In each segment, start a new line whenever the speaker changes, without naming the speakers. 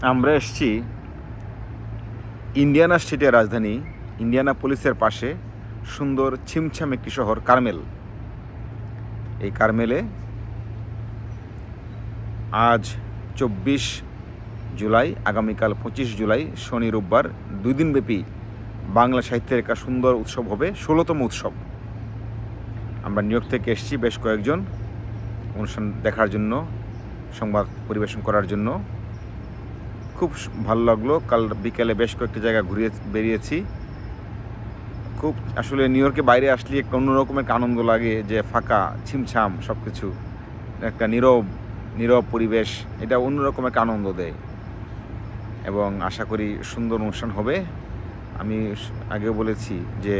আমরা এসেছি ইন্ডিয়ানা স্টেটের রাজধানী ইন্ডিয়ানাপোলিসের পাশে সুন্দর ছিমছাম একটি শহর কার্মেল। এই কার্মেলে আজ 24 জুলাই, আগামীকাল 25 জুলাই শনি রোববার 2 দিনব্যাপী বাংলা সাহিত্যের একটা সুন্দর উৎসব হবে, 16তম উৎসব। আমরা নিউ ইয়র্ক থেকে এসেছি বেশ কয়েকজন অনুষ্ঠান দেখার জন্য, সংবাদ পরিবেশন করার জন্য। খুব ভালো লাগলো। কাল বিকেলে বেশ কয়েকটি জায়গা বেরিয়েছি। খুব আসলে নিউ ইয়র্কে বাইরে আসলে একটা অন্যরকমের আনন্দ লাগে, যে ফাঁকা ছিমছাম সব কিছু, একটা নীরব পরিবেশ, এটা অন্যরকম একটা আনন্দ দেয় এবং আশা করি সুন্দর অনুষ্ঠান হবে। আমি আগেও বলেছি যে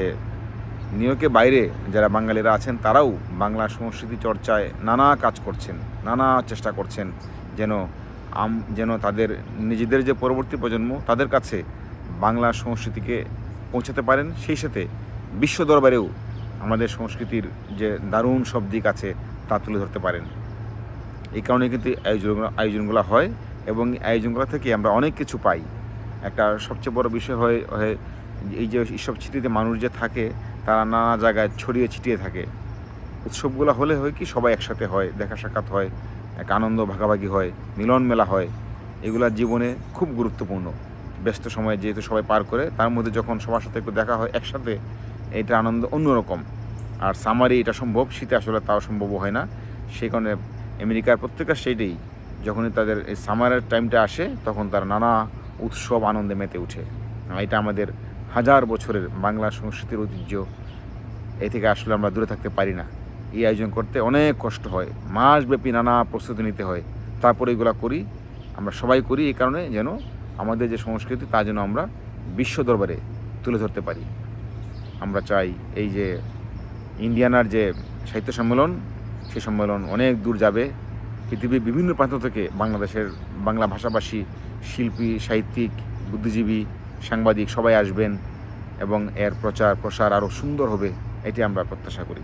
নিউ ইয়র্কের বাইরে যারা বাঙালিরা আছেন তারাও বাংলা সংস্কৃতি চর্চায় নানা কাজ করছেন, নানা চেষ্টা করছেন যেন তাদের নিজেদের যে পরবর্তী প্রজন্ম তাদের কাছে বাংলা সংস্কৃতিকে পৌঁছাতে পারেন, সেই সাথে বিশ্ব দরবারেও আমাদের সংস্কৃতির যে দারুণ সব দিক আছে তা তুলে ধরতে পারেন। এই কারণে কিন্তু আয়োজনগুলো হয় এবং আয়োজনগুলো থেকে আমরা অনেক কিছু পাই। একটা সবচেয়ে বড় বিষয় হয় এই যে এইসব ছিটিতে মানুষ যে থাকে তারা নানা জায়গায় ছড়িয়ে ছিটিয়ে থাকে। উৎসবগুলো হলে হয় কি, সবাই একসাথে হয়, দেখা সাক্ষাৎ হয়, এক আনন্দ ভাগাভাগি হয়, মিলন মেলা হয়। এগুলা জীবনে খুব গুরুত্বপূর্ণ। ব্যস্ত সময়ে যেহেতু সবাই পার করে, তার মধ্যে যখন সবার সাথে একটু দেখা হয় একসাথে, এটা আনন্দ অন্যরকম। আর সামারে এটা সম্ভব, শীতে আসলে তাও সম্ভব হয় না। সেই কারণে আমেরিকার প্রত্যেকটা স্টেটেই যখনই তাদের এই সামারের টাইমটা আসে তখন তারা নানা উৎসব আনন্দে মেতে ওঠে। এটা আমাদের হাজার বছরের বাংলা সংস্কৃতির ঐতিহ্য। এ থেকে আসলে আমরা দূরে থাকতে পারি না। এই আয়োজন করতে অনেক কষ্ট হয়, মাসব্যাপী নানা প্রস্তুতি নিতে হয়, তারপরে এগুলো করি। আমরা সবাই করি এই কারণে যেন আমাদের যে সংস্কৃতি তা যেন আমরা বিশ্ব দরবারে তুলে ধরতে পারি। আমরা চাই এই যে ইন্ডিয়ানার যে সাহিত্য সম্মেলন, সেই সম্মেলন অনেক দূর যাবে। পৃথিবীর বিভিন্ন প্রান্ত থেকে বাংলাদেশের বাংলা ভাষাভাষী শিল্পী, সাহিত্যিক, বুদ্ধিজীবী, সাংবাদিক সবাই আসবেন এবং এর প্রচার প্রসার আরও সুন্দর হবে, এটি আমরা প্রত্যাশা করি।